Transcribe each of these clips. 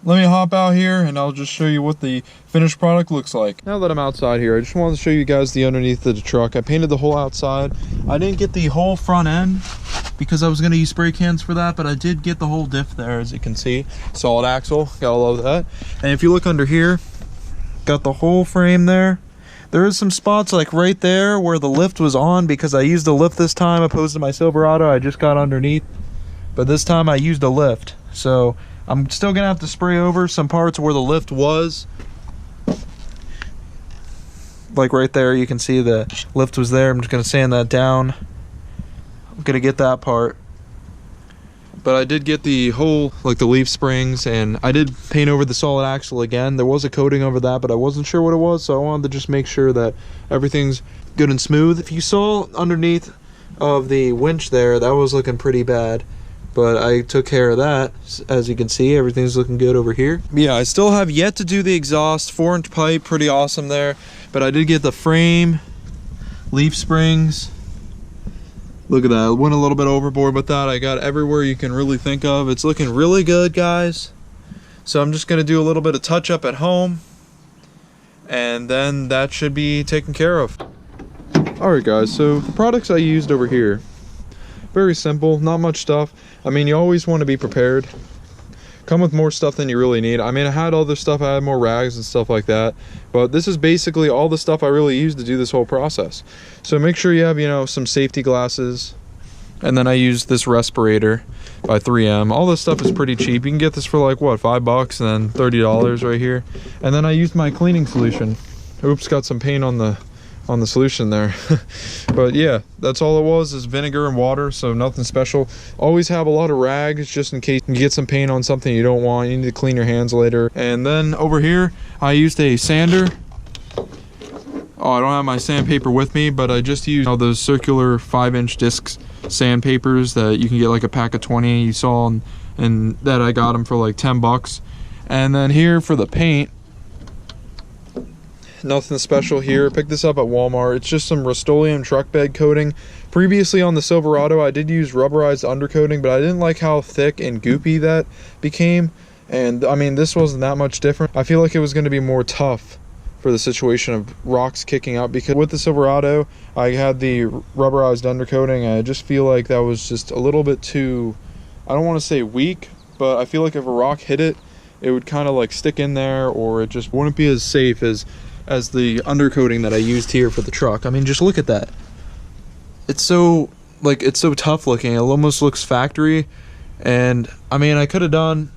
let me hop out here and I'll just show you what the finished product looks like. Now that I'm outside here, I just wanted to show you guys the underneath of the truck. I painted the whole outside. I didn't get the whole front end because I was going to use spray cans for that, but I did get the whole diff there, as you can see. Solid axle, gotta love that. And if you look under here, got the whole frame there. There is some spots like right there where the lift was on because I used a lift this time opposed to my Silverado. I just got underneath, but this time I used a lift. So I'm still gonna have to spray over some parts where the lift was. Like right there, you can see the lift was there. I'm just gonna sand that down. I'm gonna get that part. But I did get the whole, like the leaf springs, and I did paint over the solid axle again. There was a coating over that, but I wasn't sure what it was, so I wanted to just make sure that everything's good and smooth. If you saw underneath of the winch there, that was looking pretty bad. But I took care of that. As you can see, everything's looking good over here. Yeah, I still have yet to do the exhaust. 4-inch pipe, pretty awesome there. But I did get the frame, leaf springs. Look at that, I went a little bit overboard with that. I got everywhere you can really think of. It's looking really good, guys. So I'm just gonna do a little bit of touch up at home, and then that should be taken care of. All right, guys, so the products I used over here, very simple, not much stuff. I mean, you always want to be prepared. Come with more stuff than you really need. I mean, I had other stuff, I had more rags and stuff like that, but this is basically all the stuff I really used to do this whole process. So make sure you have, you know, some safety glasses, and then I used this respirator by 3M. All this stuff is pretty cheap. You can get this for like, what, $5 and then $30 right here. And then I used my cleaning solution. Oops, got some paint on the solution there. But yeah, that's all it was, is vinegar and water, so nothing special. Always have a lot of rags just in case you get some paint on something you don't want. You need to clean your hands later. And then over here I used a sander. Oh, I don't have my sandpaper with me, but I just used those circular 5-inch discs sandpapers that you can get like a pack of 20. You saw, and that I got them for like $10. And then here for the paint, nothing special here. Picked this up at Walmart. It's just some Rust-Oleum truck bed coating. Previously on the Silverado, I did use rubberized undercoating, but I didn't like how thick and goopy that became. And I mean, this wasn't that much different. I feel like it was going to be more tough for the situation of rocks kicking out, because with the Silverado, I had the rubberized undercoating, and I just feel like that was just a little bit too, I don't want to say weak, but I feel like if a rock hit it, it would kind of like stick in there, or it just wouldn't be as safe as the undercoating that I used here for the truck. I mean, just look at that. It's so, like, it's so tough looking. It almost looks factory. And I mean, I could have done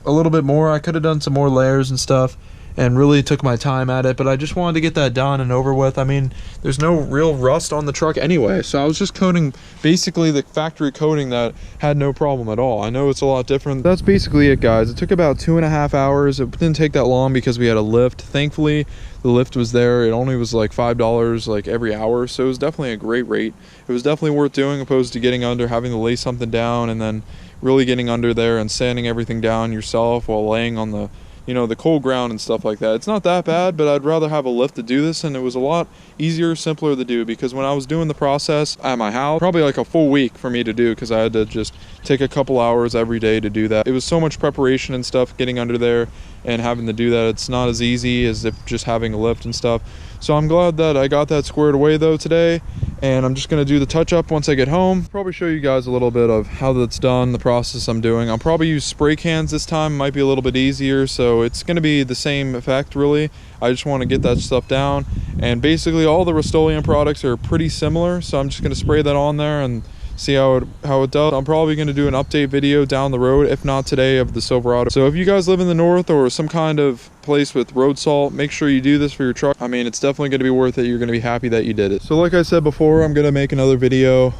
a little bit more. I could have done some more layers and stuff and really took my time at it, but I just wanted to get that done and over with. I mean, there's no real rust on the truck anyway, so I was just coating basically the factory coating that had no problem at all. I know it's a lot different. That's basically it, guys. It took about 2.5 hours. It didn't take that long because we had a lift. Thankfully, the lift was there. It only was like $5 like every hour, so it was definitely a great rate. It was definitely worth doing, opposed to getting under, having to lay something down, and then really getting under there and sanding everything down yourself while laying on the, you know, the cold ground and stuff like that. It's not that bad, but I'd rather have a lift to do this, and it was a lot easier, simpler to do, because when I was doing the process at my house, probably like a full week for me to do, because I had to just take a couple hours every day to do that. It was so much preparation and stuff getting under there and having to do that. It's not as easy as if just having a lift and stuff. So I'm glad that I got that squared away though today, and I'm just going to do the touch up once I get home. Probably show you guys a little bit of how that's done, the process I'm doing. I'll probably use spray cans this time, might be a little bit easier, so it's going to be the same effect really. I just want to get that stuff down, and basically all the Rust-Oleum products are pretty similar, so I'm just going to spray that on there and see how it does. I'm probably going to do an update video down the road, if not today, of the Silverado. So if you guys live in the north or some kind of place with road salt, make sure you do this for your truck. I mean, it's definitely going to be worth it. You're going to be happy that you did it. So like I said before, I'm going to make another video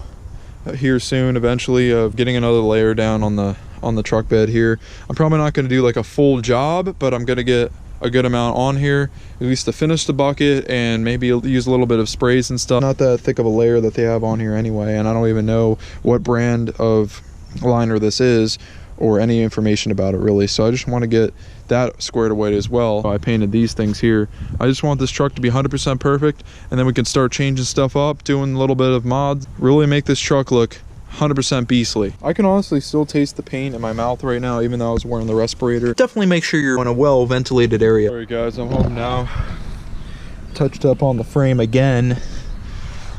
here soon eventually of getting another layer down on the truck bed here. I'm probably not going to do like a full job, but I'm going to get a good amount on here, at least to finish the bucket, and maybe use a little bit of sprays and stuff. Not that thick of a layer that they have on here anyway, and I don't even know what brand of liner this is or any information about it really, so I just want to get that squared away as well. I painted these things here. I just want this truck to be 100% perfect, and then we can start changing stuff up, doing a little bit of mods, really make this truck look 100% beastly. I can honestly still taste the paint in my mouth right now, even though I was wearing the respirator. Definitely make sure you're in a well ventilated area. All right guys, I'm home now. Touched up on the frame again.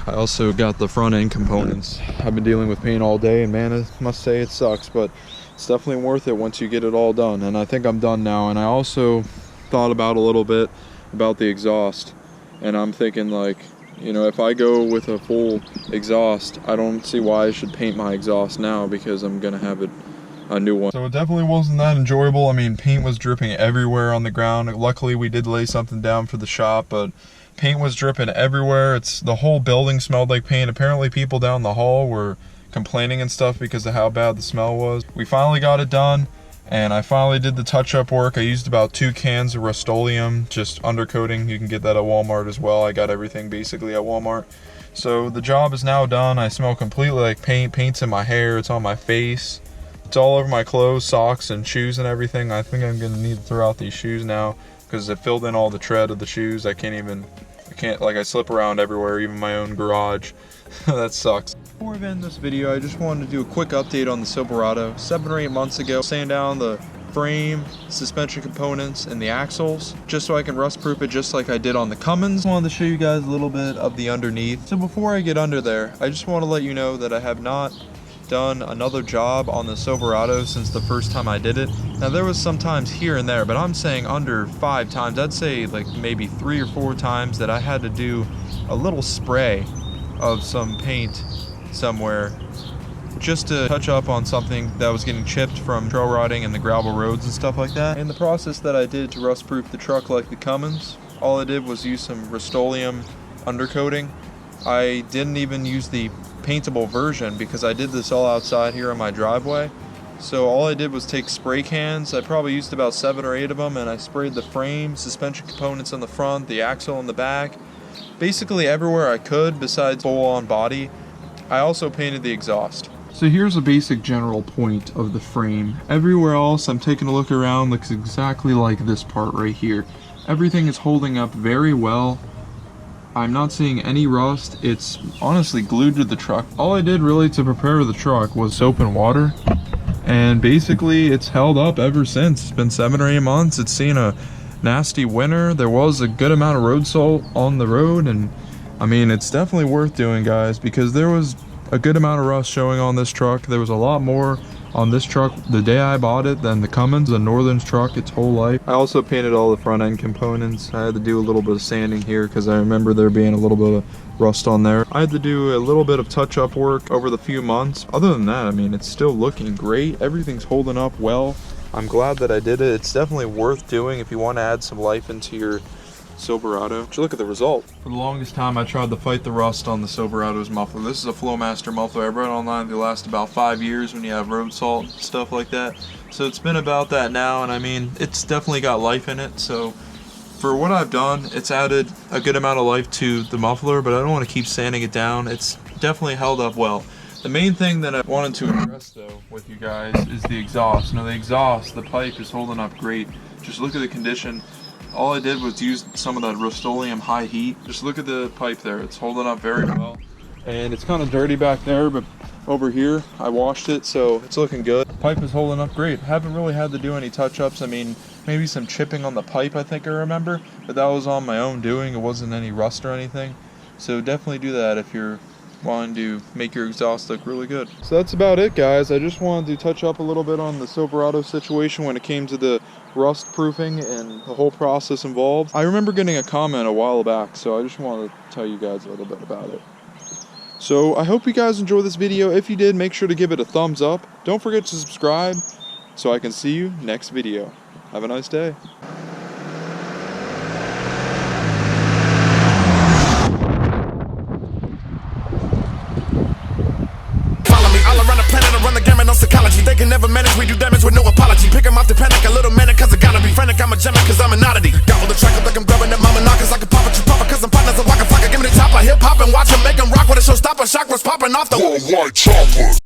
I also got the front end components. I've been dealing with paint all day, and man, I must say it sucks, but it's definitely worth it once you get it all done. And I think I'm done now. And I also thought about a little bit about the exhaust, and I'm thinking, like, you know, if I go with a full exhaust, I don't see why I should paint my exhaust now, because I'm gonna have a new one. So it definitely wasn't that enjoyable. I mean, paint was dripping everywhere on the ground. Luckily we did lay something down for the shop, but paint was dripping everywhere. The whole building smelled like paint. Apparently people down the hall were complaining and stuff because of how bad the smell was. We finally got it done, and I finally did the touch-up work. I used about 2 cans of Rust-Oleum, just undercoating. You can get that at Walmart as well. I got everything basically at Walmart. So the job is now done. I smell completely like paint. Paint's in my hair, it's on my face, it's all over my clothes, socks, and shoes and everything. I think I'm gonna need to throw out these shoes now because it filled in all the tread of the shoes. I slip around everywhere, even my own garage. That sucks. Before I end this video, I just wanted to do a quick update on the Silverado. 7 or 8 months ago, sand down the frame, suspension components, and the axles, just so I can rust proof it just like I did on the Cummins. I wanted to show you guys a little bit of the underneath. So before I get under there, I just want to let you know that I have not done another job on the Silverado since the first time I did it. Now there was some times here and there, but I'm saying under 5 times. I'd say like maybe 3 or 4 times that I had to do a little spray of some paint somewhere just to touch up on something that was getting chipped from trail riding and the gravel roads and stuff like that. And the process that I did to rust proof the truck like the Cummins, all I did was use some Rust-Oleum undercoating. I didn't even use the paintable version because I did this all outside here on my driveway. So all I did was take spray cans. I probably used about 7 or 8 of them, and I sprayed the frame, suspension components on the front, the axle in the back, basically everywhere I could besides full-on body. I also painted the exhaust. So here's a basic general point of the frame. Everywhere else I'm taking a look around looks exactly like this part right here. Everything is holding up very well. I'm not seeing any rust. It's honestly glued to the truck. All I did really to prepare the truck was soap and water, and basically it's held up ever since. It's been 7 or 8 months. It's seen a nasty winter. There was a good amount of road salt on the road, and I mean, it's definitely worth doing, guys, because there was a good amount of rust showing on this truck. There was a lot more on this truck the day I bought it than the Cummins, the Northern's truck, its whole life. I also painted all the front end components. I had to do a little bit of sanding here because I remember there being a little bit of rust on there. I had to do a little bit of touch-up work over the few months. Other than that, I mean, it's still looking great. Everything's holding up well. I'm glad that I did it. It's definitely worth doing if you want to add some life into your Silverado. Just look at the result. For the longest time I tried to fight the rust on the Silverado's muffler. This is a Flowmaster muffler. I read online they last about 5 years when you have road salt and stuff like that. So it's been about that now, and I mean, it's definitely got life in it. So for what I've done, it's added a good amount of life to the muffler, but I don't want to keep sanding it down. It's definitely held up well. The main thing that I wanted to address though with you guys is the exhaust. Now the exhaust, the pipe is holding up great. Just look at the condition. All I did was use some of that Rust-Oleum high heat. Just look at the pipe there. It's holding up very well. And it's kind of dirty back there, but over here I washed it, so it's looking good. The pipe is holding up great. Haven't really had to do any touch-ups. I mean, maybe some chipping on the pipe, I think I remember, but that was on my own doing. It wasn't any rust or anything. So definitely do that if you're wanting to make your exhaust look really good. So that's about it, guys. I just wanted to touch up a little bit on the Silverado situation when it came to the rust proofing and the whole process involved. I remember getting a comment a while back, so I just wanted to tell you guys a little bit about it. So I hope you guys enjoyed this video. If you did, make sure to give it a thumbs up. Don't forget to subscribe so I can see you next video. Have a nice day. Psychology, they can never manage, we do damage with no apology. Pick 'em off the panic, a little manic, cause I gotta be frantic. I'm a gem, cause I'm an oddity. Gobble the track up like I'm grabbing that mama knockers. I can pop it, you pop it, cause I'm partners of Waka Flocka. Give me the chopper, hip hop and watch 'em make 'em rock with a showstopper. Shock was popping off the worldwide chopper.